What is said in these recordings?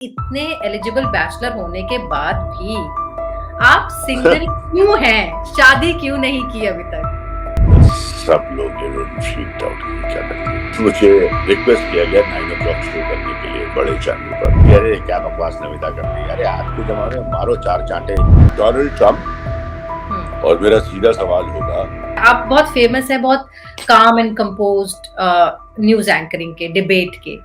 इतने eligible bachelor होने के बाद भी आप सिंगल क्यों हैं? शादी क्यों नहीं की अभी तक? सब लोग फ्रीक्ड आउट क्या करते। मुझे रिक्वेस्ट किया गया 9 o'clock शो करने के लिए बड़े चैनल पर। अरे क्या बकवास नमिता कर रही है। अरे आज के जमाने में मारो चार चांटे डोनाल्ड ट्रम्प। और मेरा सीधा सवाल होगा, आप बहुत फेमस है, बहुत काम एंड कंपोज्ड न्यूज एंकरिंग के, डिबेट के,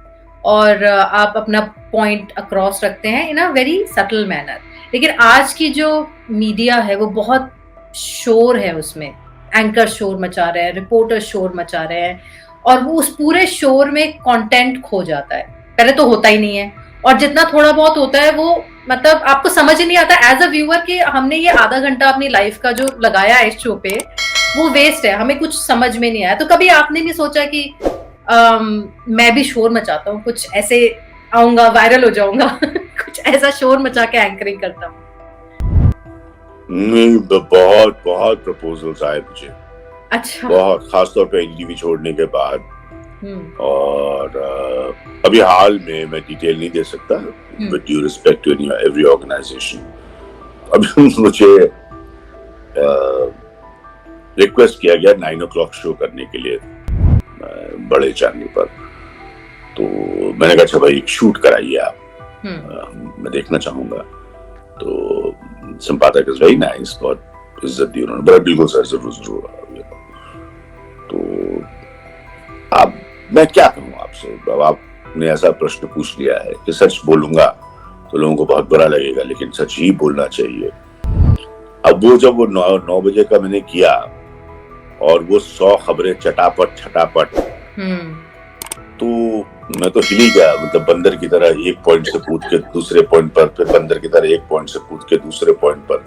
और आप अपना पॉइंट अक्रॉस रखते हैं इन अ वेरी सटल मैनर। लेकिन आज की जो मीडिया है वो बहुत शोर है, उसमें एंकर शोर मचा रहे हैं, रिपोर्टर शोर मचा रहे हैं, और वो उस पूरे शोर में कंटेंट खो जाता है। पहले तो होता ही नहीं है, और जितना थोड़ा बहुत होता है वो मतलब आपको समझ ही नहीं आता एज अ व्यूअर कि हमने ये आधा घंटा अपनी लाइफ का जो लगाया है इस शो पे वो वेस्ट है, हमें कुछ समझ में नहीं आया। तो कभी आपने नहीं सोचा कि मैं भी शोर मचाता हूँ, कुछ ऐसे आऊंगा, वायरल हो जाऊंगा कुछ ऐसा शोर मचा के एंकरिंग करता हूँ? नहीं, बहुत बहुत प्रपोजल्स आए मुझे। अच्छा। बहुत, खासतौर पे एनडीटीवी छोड़ने के बाद। और अभी हाल में मैं डिटेल नहीं दे सकता, with due respect to every organisation. अभी मुझे रिक्वेस्ट किया गया 9 o'clock शो करने के लिए बड़े चैनल पर। तो मैंने कहा अच्छा भाई शूट कराइए आप, मैं देखना चाहूंगा। तो संपादक इज वेरी नाइस, बहुत इज्जत दी उन्होंने, बड़ा बिल्कुल सर जरूर। तो अब मैं क्या कहूँ आपसे, अब आपने ऐसा प्रश्न पूछ लिया है कि सच बोलूंगा तो लोगों को बहुत बुरा लगेगा, लेकिन सच ही बोलना चाहिए। अब वो जब वो 9 बजे का मैंने किया और वो 100 खबरें छटापट, तो मैं तो हिल ही गया, मतलब बंदर की तरह एक पॉइंट से कूद के दूसरे पॉइंट पर, फिर बंदर की तरह एक पॉइंट से कूद के दूसरे पॉइंट पर।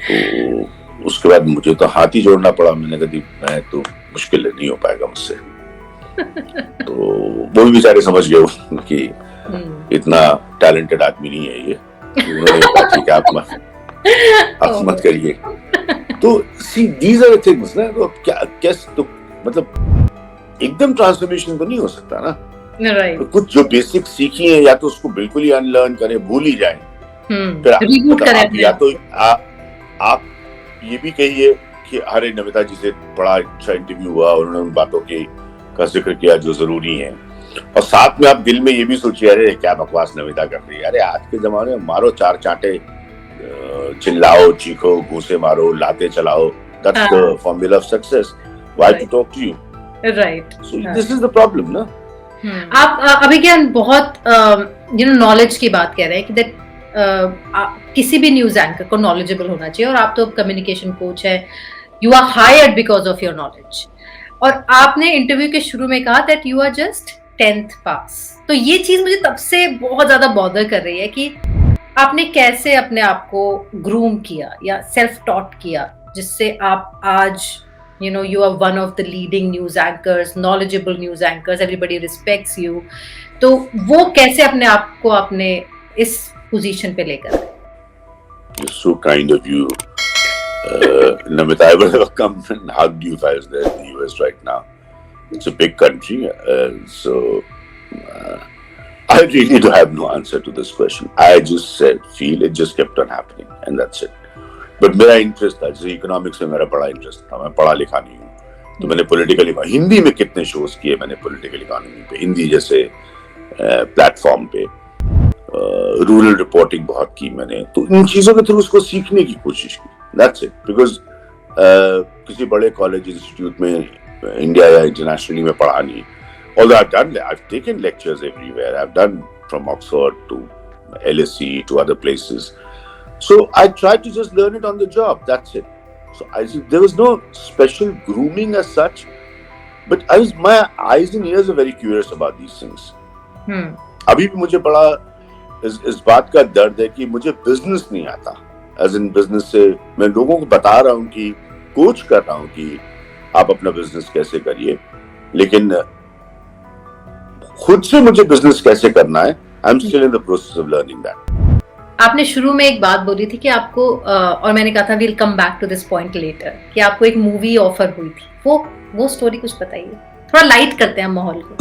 तो उसके बाद मुझे तो हाथ ही जोड़ना पड़ा। मैंने कहा मैं तो मुश्किल नहीं हो पाएगा मुझसे। तो वो भी बेचारे समझ गए कि इतना टैलेंटेड आदमी नहीं है ये। उन्होंने कहा ठीक है आप मत करिए। तो सी दीज आर थिंग्स ना, तो क्या कैसे, तो मतलब एकदम ट्रांसफॉर्मेशन तो नहीं हो सकता ना। राइट। तो कुछ जो बेसिक सीखी है या तो उसको बिल्कुल ही अनलर्न करें, भूल ही जाएं। फिर आप या तो आप ये भी कहिए कि अरे नमिता जी से बड़ा अच्छा इंटरव्यू हुआ, उन्होंने उन बातों का जिक्र किया जो जरूरी है, और साथ में आप दिल में ये भी सोचिए अरे क्या बकवास नमिता कर रही है। अरे आज के जमाने में मारो चार चांटे, चिल्लाओ, चीखो, घूंसे मारो, लाते चलाओ, that's the formula of success. Why to talk to you? Right. So this is the problem, ना? आप अभी क्या बहुत नॉलेज की बात कह रहे हैं कि दैट किसी भी न्यूज एंकर को नॉलेजेबल होना चाहिए, और आप तो कम्युनिकेशन कोच है, you are hired because of your knowledge. और आपने इंटरव्यू के शुरू में कहा that you are just 10th पास। तो ये चीज मुझे तब से बहुत ज्यादा बॉदर कर रही है कि आपने कैसे अपने आप को ग्रूम किया या सेल्फ टॉट किया, जिससे आप आज you are one of the leading news anchors, knowledgeable news anchors, everybody respects you. तो वो कैसे अपने आप को आपने इस पोजीशन पे लेकर आए? You're so kind of you, Namita. I would have come and hugged you if I was there in the US right now. It's a big country, so I really do have no answer to this question. I just feel it just kept on happening, and that's it. But मेरा interest था, जैसे economics में मेरा बड़ा interest था, मैं पढ़ा लिखा नहीं हूँ, तो मैंने पॉलिटिकल, हिंदी में कितने शोज किए मैंने पॉलिटिकल इकोनॉमी पे, हिंदी जैसे प्लेटफॉर्म पे, रूरल रिपोर्टिंग बहुत की मैंने। तो इन चीजों के थ्रू उसको सीखने की कोशिश की, दैट्स इट। बिकॉज किसी बड़े कॉलेज इंस्टीट्यूट में इंडिया या इंटरनेशनली में पढ़ा नहीं। Although I've taken lectures everywhere. I've done from Oxford to LSE to other places. So I tried to just learn it on the job. That's it. So there was no special grooming as such, but my eyes and ears are very curious about these things. अभी भी मुझे बड़ा इस बात का दर्द है कि मुझे बिजनेस नहीं आता। As in बिजनेस से मैं लोगों को बता रहा हूँ कि कोच कर रहा हूँ कि आप अपना बिजनेस कैसे करिए, लेकिन खुद से मुझे बिजनेस कैसे करना है, I am still in the process of learning that. आपने शुरू में एक बात बोली थी कि आपको और मैंने कहा था we'll come back to this point later, कि आपको एक मूवी ऑफर हुई थी, वो स्टोरी कुछ बताइए, थोड़ा लाइट करते हैं माहौल को।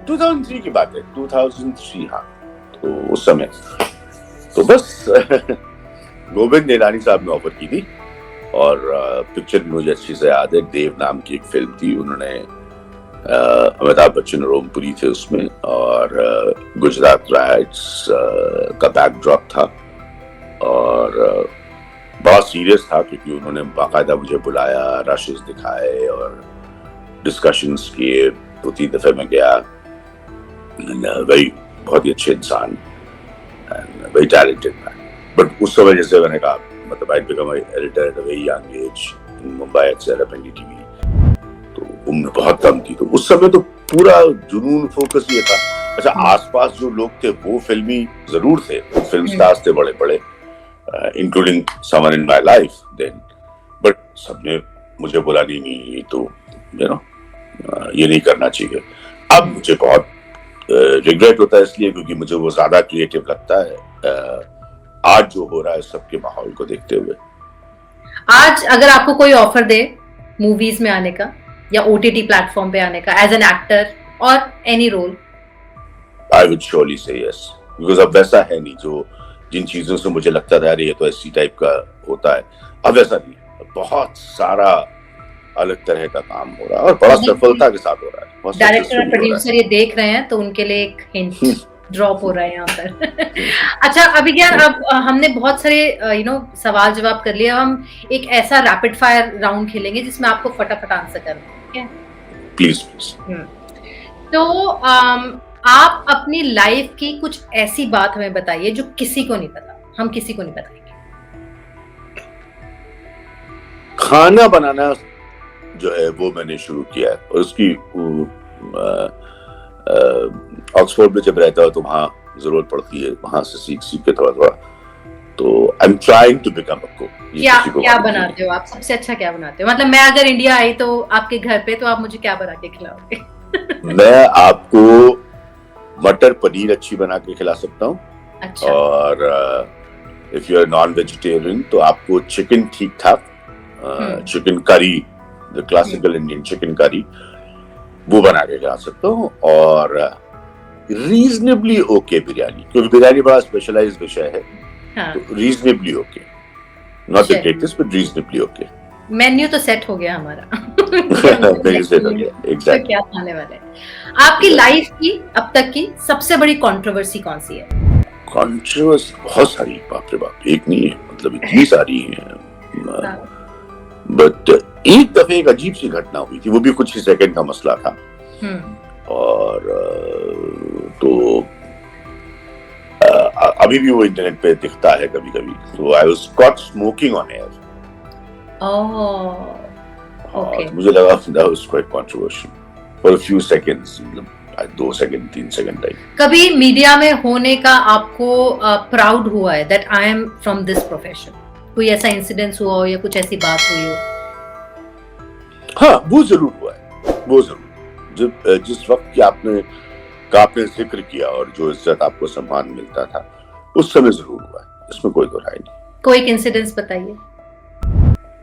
2003 की बात है, 2003। हाँ, तो उस समय तो बस गोविंद निहलानी साहब ने ऑफर की थी, और पिक्चर भी मुझे अच्छी से याद है, देव नाम की एक फिल्म थी, उन्होंने अमिताभ बच्चन और ओमपुरी थे उसमें, और गुजरात राइट्स का बैकड्रॉप था, और बहुत सीरियस था क्योंकि उन्होंने बाकायदा मुझे बुलाया, रशेस दिखाए और डिस्कशंस किए, 2-3 दफे मैं गया, बहुत ही अच्छे इंसान, वेरी टैलेंटेड मैन। बट उस समय जैसे मैंने कहा, मतलब I become editor at a very young age in Mumbai excel NDTV, तो उम्र बहुत कम थी, तो उस समय तो पूरा जुनून फोकस ये था। अच्छा, आसपास जो लोग थे वो फिल्मी जरूर थे, फिल्म स्टार्स थे बड़े बड़े, including someone in my life then, but सबने मुझे बोला नहीं तो ये नहीं करना चाहिए। अब मुझे बहुत रिग्रेट होता है इसलिए क्योंकि मुझे वो ज्यादा क्रिएटिव लगता है आज जो हो रहा है सबके माहौल को देखते हुए। आज अगर आपको कोई ऑफर दे मूवीज में आने का या ओटीटी प्लेटफॉर्म पे आने का एज एन एक्टर और any role, I would surely say yes, because अब वैसा है नहीं, जो जिन चीजों से मुझे लगता था ये तो ऐसी टाइप का होता है, अब वैसा नहीं, बहुत सारा अलग तरह का काम हो रहा है और बड़ा सफलता के साथ हो रहा है। डायरेक्टर और प्रोड्यूसर ये देख रहे हैं तो उनके लिए एक हिंट ड्रॉप हो रहा है यहाँ पर। अच्छा अभिज्ञान, अब हमने बहुत सारे सवाल जवाब कर लिए, हम एक ऐसा रैपिड फायर राउंड खेलेंगे जिसमें आपको फटाफट आंसर करना है, ठीक है? प्लीज। तो आप अपनी लाइफ की कुछ ऐसी बात हमें बताइए जो किसी को नहीं पता, हम किसी को नहीं बताएंगे। खाना बनाना जो है वो मैंने शुरू किया है, और उसकी ऑक्सफोर्ड में जब रहता है तो वहाँ जरूरत पड़ती है, वहां से सीख के थोड़ा, तो I am trying to become a cook. क्या बनाते हो आप? सबसे अच्छा क्या बनाते हो? मतलब मैं अगर इंडिया आई तो आपके घर पे, तो आप मुझे क्या बना के खिलाओगे? मैं आपको मटर पनीर अच्छी बना के खिला सकता हूँ। अच्छा। और if you are non vegetarian तो आपको चिकन ठीक ठाक, chicken curry, the classical Indian chicken curry, वो बना के खिला सकता हूँ। और रीजनेबली ओके बिरयानी, क्योंकि बिरयानी बड़ा स्पेशलाइज्ड विषय है। हाँ। तो reasonably okay, not the greatest but reasonably okay. Menu तो सेट हो गया हमारा। मेन्यू सेट हो गया, एग्जैक्टली। क्या खाने वाले हैं? आपकी लाइफ की अब तक की सबसे बड़ी कंट्रोवर्सी कौन सी है? कंट्रोवर्सी बहुत सारी, बाप रे बाप, एक नहीं है, मतलब इतनी सारी है। बट एक दफे एक अजीब सी घटना हुई थी, वो भी कुछ ही सेकंड का मसला था। और तो अभी भी वो इंटरनेट पे दिखता है कभी कभी। तो I was cot smoking on air. Okay. मुझे लगा that was quite controversial for a few seconds, 2 second 3 second तक। कभी मीडिया में होने का आपको प्राउड हुआ है that I am from this profession? कोई ऐसा इंसिडेंस हुआ हो या कुछ ऐसी बात हुई हो? हाँ, वो जरूर हुआ है, वो जरूर। जब जिस वक्त की आपने जिक्र किया और जो इज्जत आपको सम्मान मिलता था, उस समय जरूर हुआ है, इसमें कोई दो राय नहीं। कोई एक इंसिडेंस बताइए।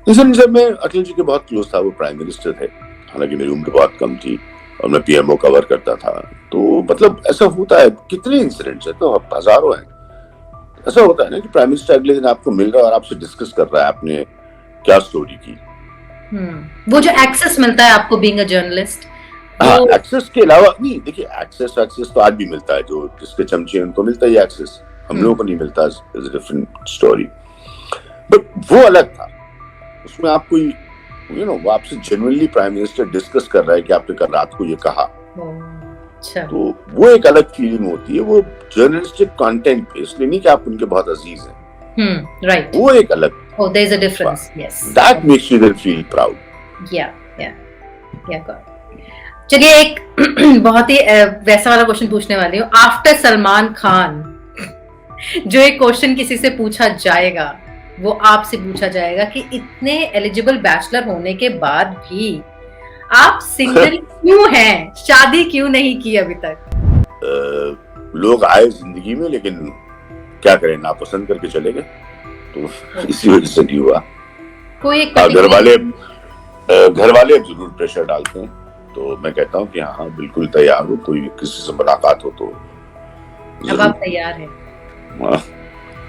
जब मैं अटल जी के बहुत क्लोज था, वो प्राइम मिनिस्टर थे, हालांकि मेरी उम्र बहुत कम थी और मैं पीएमओ कवर करता था, तो मतलब ऐसा होता है, कितने इंसिडेंट्स है, तो हजारों हैं। ऐसा होता है ना कि प्राइम मिनिस्टर अगले दिन आपको मिल रहा है और आपसे डिस्कस कर रहा है आपने क्या स्टोरी की। वो जो एक्सेस मिलता है आपको बीइंग अ जर्नलिस्ट, हाँ, एक्सेस के अलावा नहीं, देखिए एक्सेस तो आज भी मिलता है, जो जिसके चमचे उनको मिलता है एक्सेस, हम लोगों को नहीं मिलता, is a different story. But वो अलग था, उसमें आप कोई वो आपसे जेन्युइनली प्राइम मिनिस्टर डिस्कस कर रहा है कि आपने कल रात को ये कहा। अच्छा। तो वो एक अलग फीलिंग होती है, वो जर्नलिस्टिक कंटेंट पे, इसलिए नहीं कि आप उनके बहुत अजीज हैं। राइट। वो एक अलग, there is a difference, yes, that makes you feel proud. या चलिए एक बहुत ही वैसा वाला क्वेश्चन पूछने वाली हूँ। आफ्टर सलमान खान जो एक क्वेश्चन किसी से पूछा जाएगा, वो आपसे पूछा जाएगा कि इतने एलिजिबल बैचलर होने के बाद भी आप सिंगल क्यों हैं, शादी क्यों नहीं की अभी तक? लोग आए जिंदगी में, लेकिन क्या करें, नापसंद करके चले गए, तो इसी वजह से नहीं हुआ। कोई एक घर वाले जरूर प्रेशर डालते हैं, तो मैं कहता हूँ कि हाँ बिल्कुल तैयार हो, कोई किसी से मुलाकात हो तो अब आप तैयार हैं। हाँ,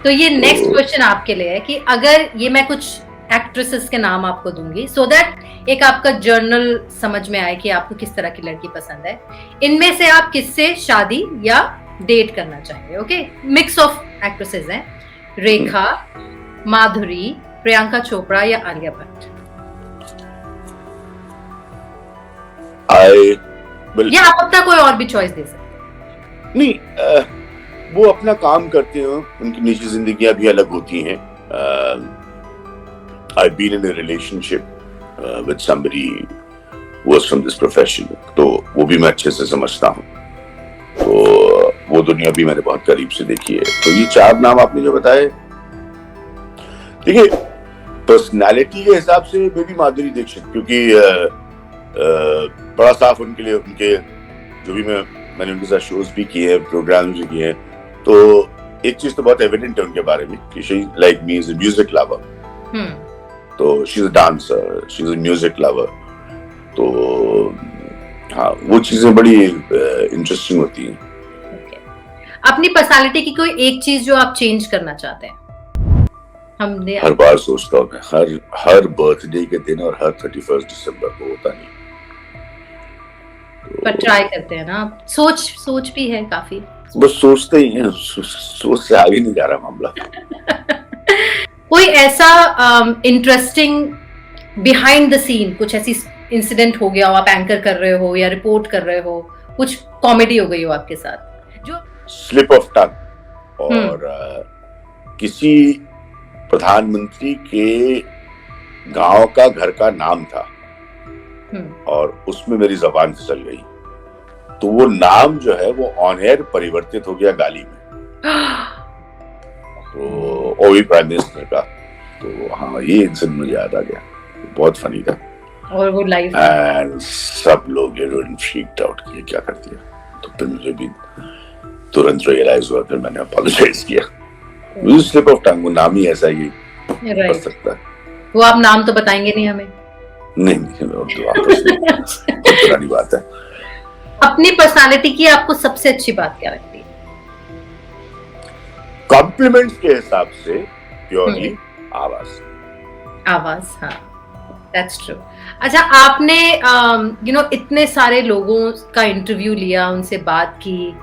तो ये नेक्स्ट क्वेश्चन आपके लिए है कि अगर ये मैं कुछ एक्ट्रेसेस के नाम आपको दूंगी सो दैट एक आपका जर्नल समझ में आए कि आपको किस तरह की लड़की पसंद है, इनमें से आप किससे शादी या डेट करना चाहेंगे? ओके, मिक्स ऑफ एक्ट्रेसेस हैं, रेखा, माधुरी, प्रियंका चोपड़ा या आलिया भट्ट। या आप अपना कोई और भी चॉइस दे सकते नहीं, वो अपना काम करते हो, उनकी निजी जिंदगियां भी अलग होती हैं। I've been in a relationship with somebody who was from this profession, तो वो भी मैं अच्छे से समझता हूँ, तो वो दुनिया भी मैंने बहुत करीब से देखी है। तो ये 4 नाम आपने जो बताए, देखिए पर्सनालिटी के हिसाब से बेबी माधुरी दीक्षित, क्योंकि बड़ा साफ उनके लिए, उनके जो भी मैंने उनके साथ शोज भी किए हैं, प्रोग्राम्स भी किए हैं, तो एक चीज तो बहुत एविडेंट है उनके बारे में कि she like me is a music lover. तो she is a dancer, she is a music lover, तो हाँ वो चीजें बड़ी इंटरेस्टिंग होती हैं। अपनी पर्सनालिटी की कोई एक चीज जो आप चेंज करना चाहते हैं? हमने हर बार सोचता हूँ, हर बर्थडे के दिन और हर 31 दिसंबर को, होता नहीं, पर ट्राई करते हैं ना। सोच भी है काफी, बस सोचते ही हैं, सोच से आगे नहीं जा रहा मामला। कोई ऐसा इंटरेस्टिंग बिहाइंड द सीन कुछ ऐसी इंसिडेंट हो गया हो, आप एंकर कर रहे हो या रिपोर्ट कर रहे हो, कुछ कॉमेडी हो गई हो आपके साथ जो स्लिप ऑफ टंग, और किसी प्रधानमंत्री के गांव का घर का नाम था और उसमें मेरी जबान फिसल गई, तो वो नाम जो है वो ऑन एयर परिवर्तित हो गया गाली में, तो वो भी प्राइम मिनिस्टर का। तो हाँ, ये इंसिडेंट मुझे याद आ गया, बहुत फनी था, और वो लाइव एंड सब लोग फ्रीक्ड आउट किए, क्या कर दिया। तो फिर मुझे भी तुरंत रियलाइज हुआ, फिर मैंने अपोलोजाइज किया। मुझे स्लिप ऑफ टंग, वो नाम ही ऐसा ही कर सकता है। वो आप नाम तो बताएंगे नहीं हमें? नहीं, तो वापस पुरानी बात है। अपनी पर्सनालिटी की आपको सबसे अच्छी बात क्या लगती है? कॉम्प्लीमेंट्स के हिसाब से प्योरली आवाज। हाँ, दैट्स ट्रू। अच्छा, आपने इतने सारे लोगों का इंटरव्यू लिया, उनसे बात की,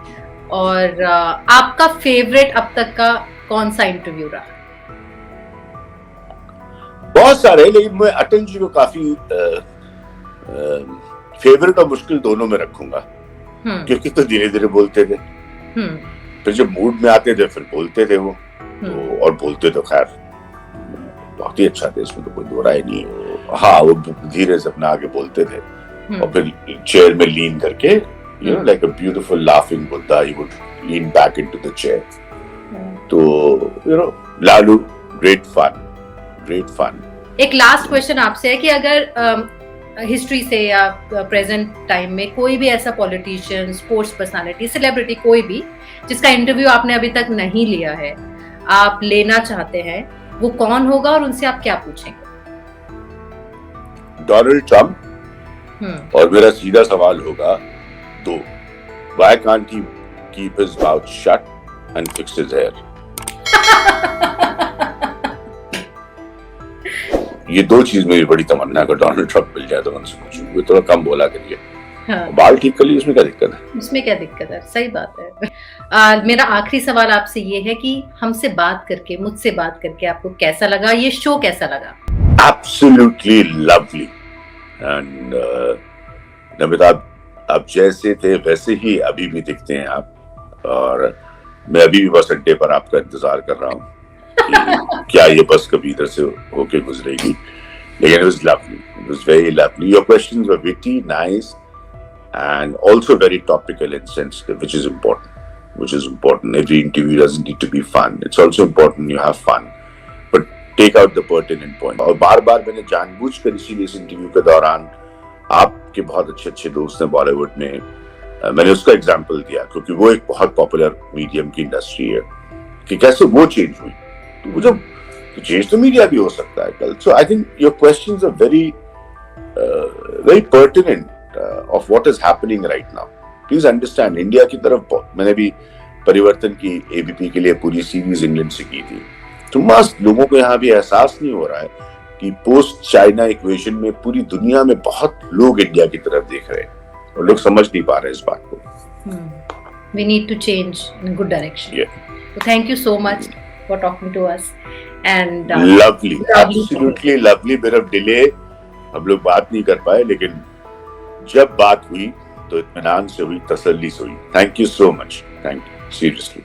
और आपका फेवरेट अब तक का कौन सा इंटरव्यू रहा? बहुत सारे, लेकिन मैं अटल जी को काफी फेवरेट और मुश्किल दोनों में रखूंगा, क्योंकि तो धीरे धीरे बोलते थे, फिर जब मूड में आते थे फिर बोलते थे वो, तो और बोलते तो खैर बहुत ही अच्छा थे, इसमें तो कोई दो राय नहीं है। हाँ, वो धीरे से अपना आगे बोलते थे, और फिर चेयर में लीन करके, like a beautiful laughing Buddha, he would lean back into the chair. तो लालू, great fun. एक लास्ट क्वेश्चन आपसे है कि अगर हिस्ट्री से या प्रेजेंट टाइम में कोई भी ऐसा पॉलिटिशियन, स्पोर्ट्स पर्सनालिटी, सेलिब्रिटी, कोई भी जिसका इंटरव्यू आपने अभी तक नहीं लिया है, आप लेना चाहते हैं, वो कौन होगा और उनसे आप क्या पूछेंगे? डोनाल्ड ट्रम्प, और मेरा सीधा सवाल होगा दो, why can't he keep his mouth shut and fix his hair? ये दो चीज मेरी बड़ी तमन्ना है, अगर डोनाल्ड ट्रम्प मिल जाए तो उनसे पूछूंगा, थोड़ा कम बोला करिए, बाल ठीक कर लीजिए, उसमें क्या दिक्कत है? उसमें क्या दिक्कत है, सही बात है। मेरा आखिरी सवाल आपसे ये है कि मुझसे बात करके आपको कैसा लगा, ये शो कैसा लगा? Absolutely lovely, and नमिता, आप जैसे थे वैसे ही अभी भी दिखते हैं आप, और मैं अभी भी बस अड्डे पर आपका इंतजार कर रहा हूँ कि क्या ये बस कभी इधर से होके गुजरेगी। लेकिन it was lovely, it was very lovely. Your questions were witty, nice, and also very topical and sensitive, which is important. Every interview doesn't need to be fun. It's also important you have fun, but take out the pertinent point. और बार-बार मैंने जानबूझकर इसीलिए इस interview के दौरान आपके बहुत अच्छे दोस्त हैं बॉलीवुड में, मैंने उसका एग्जाम्पल दिया, क्योंकि वो एक बहुत पॉपुलर मीडियम की इंडस्ट्री है, कि कैसे वो चेंज हुई, तो वो जब चेंज तो मीडिया भी हो सकता है कल। So I think your questions are very pertinent of what is happening right now. Please understand, India की तरफ मैंने भी परिवर्तन की एबीपी के लिए पूरी सीरीज इंग्लैंड से की थी। तो मस्त लोगों को यहाँ भी एहसास नहीं हो रहा है कि पोस्ट चाइना इक्वेशन में पूरी दुनिया में बहुत लोग इंडिया की तरफ देख रहे हैं और लोग समझ नहीं पा रहे इस बात को। We need to change in good direction. Yeah. So thank you so much for talking to us. And lovely, absolutely lovely. Bit of delay, हम लोग बात नहीं कर पाए, लेकिन जब बात हुई तो इत्मीनान से हुई, तसल्ली से हुई। Thank you so much. Thank you. Seriously.